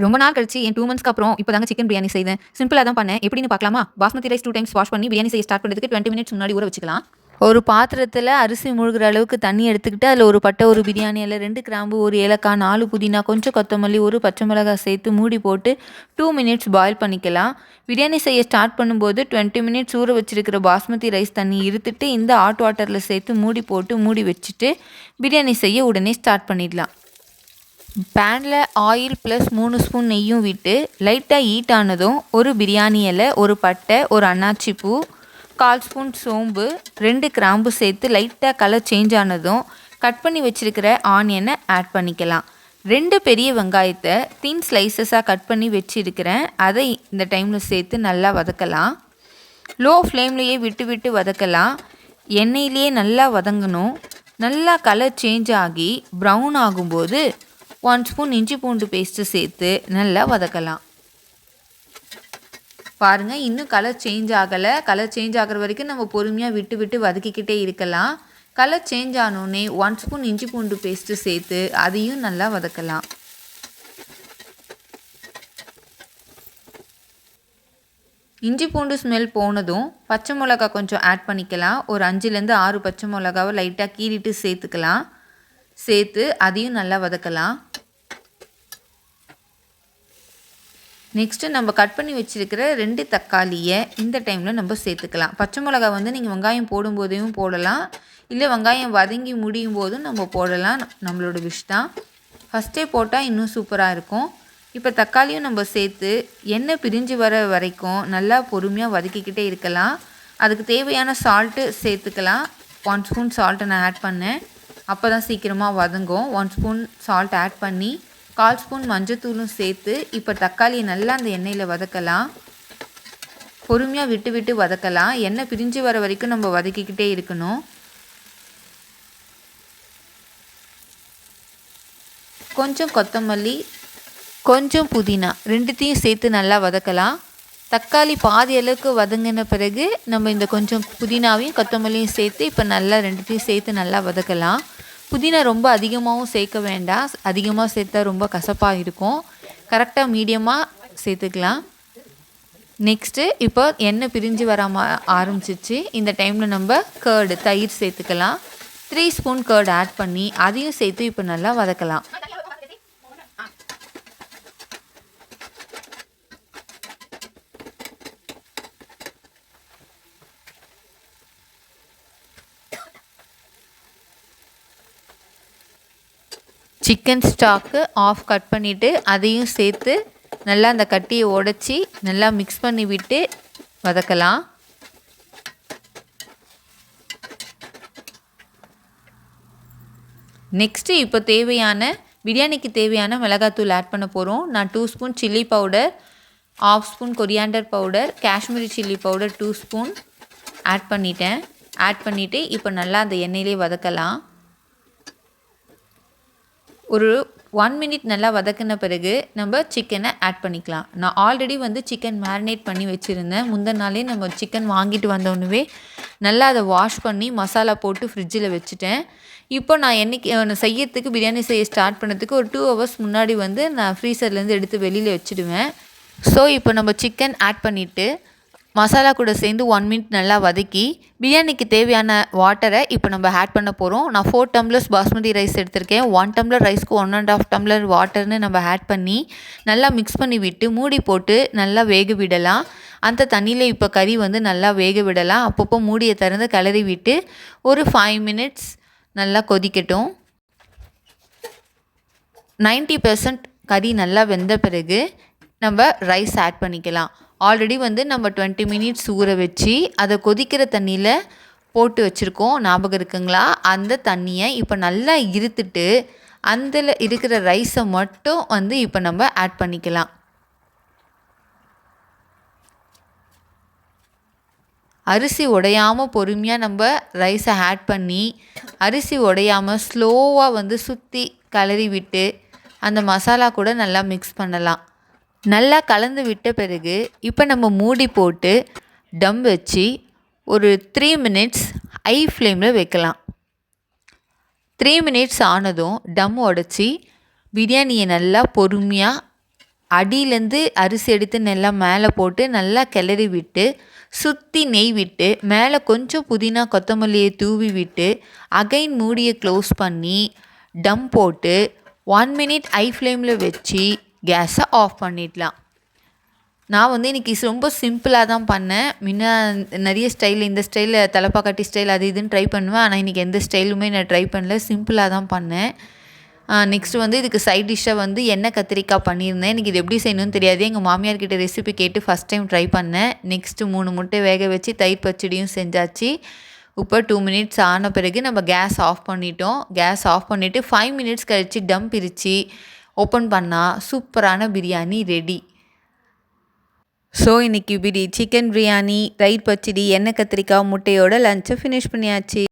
ரொம்ப நாள் கழிச்சு என் 2 மந்த்ஸ்க்கு அப்புறம் இப்போ தாங்க சிக்கன் பிரியாணி செய்தேன். சிம்பிளா தான் பண்ணேன். எப்படின்னு பார்க்கலாமா? பாஸ்மதி ரைஸ் 2 டைம்ஸ் வாஷ் பண்ணி பிரியாணி செய்ய ஸ்டார்ட் பண்ணுறதுக்கு 20 மினிட்ஸ் முன்னாடி ஊற வச்சுக்கலாம். ஒரு பாத்திரத்தில் அரிசி முழுகிற அளவுக்கு தண்ணி எடுத்துக்கிட்டு அதில் ஒரு பட்டை, ஒரு பிரியாணி இலை, 2 கிராம்பு, ஒரு ஏலக்காய், 4 புதினா, கொஞ்சம் கொத்தமல்லி, ஒரு பச்சை மிளகாய் சேர்த்து மூடி போட்டு 2 மினிட்ஸ் பாயில் பண்ணிக்கலாம். பிரியாணி செய்ய ஸ்டார்ட் பண்ணும்போது 20 மினிட்ஸ் ஊற வச்சிருக்கிற பாஸ்மதி ரைஸ் தண்ணி இருத்துட்டு இந்த ஹாட் வாட்டரில் சேர்த்து மூடி போட்டு மூடி வச்சுட்டு பிரியாணி செய்ய உடனே ஸ்டார்ட் பண்ணிடலாம். பேனில் ஆயில் ப்ளஸ் 3 ஸ்பூன் நெய்யும் விட்டு லைட்டாக ஹீட் ஆனதும் ஒரு பிரியாணி இலை, ஒரு பட்டை, ஒரு அன்னாச்சி பூ, 1/4 ஸ்பூன் சோம்பு, 2 கிராம்பு சேர்த்து லைட்டாக கலர் சேஞ்ச் ஆனதும் கட் பண்ணி வச்சுருக்கிற ஆனியனை ஆட் பண்ணிக்கலாம். 2 பெரிய வெங்காயத்தை தின் ஸ்லைசஸாக கட் பண்ணி வச்சுருக்கிறேன். அதை இந்த டைமில் சேர்த்து நல்லா வதக்கலாம். லோ ஃப்ளேம்லேயே விட்டு விட்டு வதக்கலாம். எண்ணெயிலேயே நல்லா வதங்கணும். நல்லா கலர் சேஞ்ச் ஆகி ப்ரௌன் ஆகும்போது 1 ஸ்பூன் இஞ்சி பூண்டு பேஸ்ட்டு சேர்த்து நல்லா வதக்கலாம். பாருங்கள், இன்னும் கலர் சேஞ்ச் ஆகலை. கலர் சேஞ்ச் ஆகிற வரைக்கும் நம்ம பொறுமையாக விட்டு விட்டு வதக்கிக்கிட்டே இருக்கலாம். கலர் சேஞ்ச் ஆனோடனே 1 ஸ்பூன் இஞ்சி பூண்டு பேஸ்ட்டு சேர்த்து அதையும் நல்லா வதக்கலாம். இஞ்சி பூண்டு ஸ்மெல் போனதும் பச்சை மிளகா கொஞ்சம் ஆட் பண்ணிக்கலாம். ஒரு 5லேருந்து 6 பச்சை மிளகாவை லைட்டாக கீறிட்டு சேர்த்துக்கலாம். சேர்த்து அதையும் நல்லா வதக்கலாம். நெக்ஸ்ட்டு நம்ம கட் பண்ணி வச்சுருக்கிற 2 தக்காளியை இந்த டைமில் நம்ம சேர்த்துக்கலாம். பச்சை மிளகா வந்து நீங்கள் வெங்காயம் போடும்போதையும் போடலாம், இல்லை வெங்காயம் வதங்கி முடியும் போதும் நம்ம போடலாம். நம்மளோட விஷ் தான். ஃபஸ்ட்டே போட்டால் இன்னும் சூப்பராக இருக்கும். இப்போ தக்காளியும் நம்ம சேர்த்து எண்ணெய் பிரிஞ்சு வர வரைக்கும் நல்லா பொறுமையாக வதக்கிக்கிட்டே இருக்கலாம். அதுக்கு தேவையான சால்ட்டு சேர்த்துக்கலாம். 1 ஸ்பூன் சால்ட்டை நான் ஆட் பண்ணேன். அப்போ தான் சீக்கிரமாக வதங்கும். 1 ஸ்பூன் சால்ட் ஆட் பண்ணி 1/4 ஸ்பூன் மஞ்சத்தூளும் சேர்த்து இப்போ தக்காளியை நல்லா அந்த எண்ணெயில் வதக்கலாம். பொறுமையாக விட்டு விட்டு வதக்கலாம். எண்ணெய் பிரிஞ்சு வர வரைக்கும் நம்ம வதக்கிக்கிட்டே இருக்கணும். கொஞ்சம் கொத்தமல்லி, கொஞ்சம் புதினா, 2த்தையும் சேர்த்து நல்லா வதக்கலாம். தக்காளி பாதி அளவுக்கு வதங்கின பிறகு நம்ம இந்த கொஞ்சம் புதினாவையும் கொத்தமல்லியும் சேர்த்து இப்போ நல்லா 2த்தையும் சேர்த்து நல்லா வதக்கலாம். புதினா ரொம்ப அதிகமாகவும் சேர்க்க வேண்டாம். அதிகமாக சேர்த்தா ரொம்ப கசப்பாக இருக்கும். கரெக்டாக மீடியமாக சேர்த்துக்கலாம். நெக்ஸ்ட்டு இப்போ எண்ணெய் பிரிஞ்சு வர ஆரம்பிச்சிச்சு. இந்த டைமில் நம்ம கர்டு, தயிர் சேர்த்துக்கலாம். 3 ஸ்பூன் கர்டு ஆட் பண்ணி அதையும் சேர்த்து இப்போ நல்லா வதக்கலாம். சிக்கன் ஸ்டாக்கு ஆஃப் கட் பண்ணிவிட்டு அதையும் சேர்த்து நல்லா அந்த கட்டியை உடச்சி நல்லா மிக்ஸ் பண்ணி விட்டு வதக்கலாம். நெக்ஸ்ட்டு இப்போ பிரியாணிக்கு தேவையான மிளகாத்தூள் ஆட் பண்ண போகிறோம். நான் 2 spoon chilli powder, 1/2 spoon coriander powder, Kashmiri chilli powder 2 spoon add பண்ணிட்டேன். ஆட் பண்ணிவிட்டு இப்போ நல்லா அந்த எண்ணெயிலே வதக்கலாம். ஒரு 1 மினிட் நல்லா வதக்கின பிறகு நம்ம சிக்கனை ஆட் பண்ணிக்கலாம். நான் ஆல்ரெடி வந்து சிக்கன் மேரினேட் பண்ணி வச்சுருந்தேன். முந்தின நாளே நம்ம சிக்கன் வாங்கிட்டு வந்தோடனே நல்லா அதை வாஷ் பண்ணி மசாலா போட்டு ஃப்ரிட்ஜில் வச்சுட்டேன். இப்போ நான் செய்யறதுக்கு பிரியாணி செய்ய ஸ்டார்ட் பண்ணதுக்கு ஒரு 2 ஹவர்ஸ் முன்னாடி வந்து நான் ஃப்ரீசர்லேருந்து எடுத்து வெளியில் வச்சுடுவேன். ஸோ இப்போ நம்ம சிக்கன் ஆட் பண்ணிவிட்டு மசாலா கூட சேர்ந்து 1 மினிட் நல்லா வதக்கி பிரியாணிக்கு தேவையான வாட்டரை இப்போ நம்ம ஆட் பண்ண போகிறோம். நான் 4 டம்ளர்ஸ் பாஸ்மதி ரைஸ் எடுத்திருக்கேன். 1 டம்ளர் ரைஸ்க்கு 1.5 டம்ளர் வாட்டர்னு நம்ம ஆட் பண்ணி நல்லா மிக்ஸ் பண்ணி விட்டு மூடி போட்டு நல்லா வேக விடலாம். அந்த தண்ணியில் இப்போ கறி வந்து நல்லா வேக விடலாம். அப்பப்போ மூடியை திறந்து கிளறி விட்டு ஒரு 5 மினிட்ஸ் நல்லா கொதிக்கட்டும். 90% கறி நல்லா வெந்த பிறகு நம்ம ரைஸ் ஆட் பண்ணிக்கலாம். ஆல்ரெடி வந்து நம்ம 20 மினிட்ஸ் ஊற வச்சு அதை கொதிக்கிற தண்ணியில் போட்டு வச்சுருக்கோம். ஞாபகம் இருக்குங்களா? அந்த தண்ணியை இப்போ நல்லா இருத்துட்டு அதில் இருக்கிற ரைஸை மட்டும் வந்து இப்போ நம்ம ஆட் பண்ணிக்கலாம். அரிசி உடையாமல் பொறுமையாக நம்ம ரைஸை ஆட் பண்ணி அரிசி உடையாமல் ஸ்லோவாக வந்து சுற்றி கிளறி விட்டு அந்த மசாலா கூட நல்லா மிக்ஸ் பண்ணலாம். நல்லா கலந்து விட்ட பிறகு இப்போ நம்ம மூடி போட்டு டம் வச்சு ஒரு 3 மினிட்ஸ் ஹை ஃப்ளேமில் வைக்கலாம். 3 மினிட்ஸ் ஆனதும் டம் உடச்சி பிரியாணியை நல்லா பொறுமையாக அடியிலேருந்து அரிசி எடுத்து நல்லா மேலே போட்டு நல்லா கிளறி விட்டு சுற்றி நெய் விட்டு மேலே கொஞ்சம் புதினா கொத்தமல்லியை தூவி விட்டு அகைன் மூடியை க்ளோஸ் பண்ணி டம் போட்டு 1 மினிட் ஹை ஃப்ளேமில் வச்சு கேஸை ஆஃப் பண்ணிடலாம். நான் வந்து இன்றைக்கி ரொம்ப சிம்பிளாக தான் பண்ணேன். முன்ன நிறைய ஸ்டைல், இந்த ஸ்டைலில் தலப்பாக்கட்டி ஸ்டைல் அது இதுன்னு ட்ரை பண்ணுவேன். ஆனால் இன்றைக்கி எந்த ஸ்டைலுமே நான் ட்ரை பண்ணல, சிம்பிளாக தான் பண்ணேன். நெக்ஸ்ட்டு வந்து இதுக்கு சைட் டிஷ்ஷாக வந்து எண்ணெய் கத்திரிக்காய் பண்ணியிருந்தேன். எனக்கு இது எப்படி செய்யணும்னு தெரியாது. எங்கள் மாமியார்கிட்ட ரெசிபி கேட்டு ஃபஸ்ட் டைம் ட்ரை பண்ணேன். நெக்ஸ்ட்டு 3 முட்டை வேக வச்சு தயிர் பச்சடியும் செஞ்சாச்சு. இப்போ 2 மினிட்ஸ் ஆன பிறகு நம்ம கேஸ் ஆஃப் பண்ணிட்டோம். கேஸ் ஆஃப் பண்ணிவிட்டு 5 மினிட்ஸ் கழித்து டம் பிரித்து ஓப்பன் பண்ணால் சூப்பரான பிரியாணி ரெடி. ஸோ இன்றைக்கி சிக்கன் பிரியாணி, தயிர் பச்சடி, எண்ணெய் கத்திரிக்காய், முட்டையோட லஞ்சை ஃபினிஷ் பண்ணியாச்சு.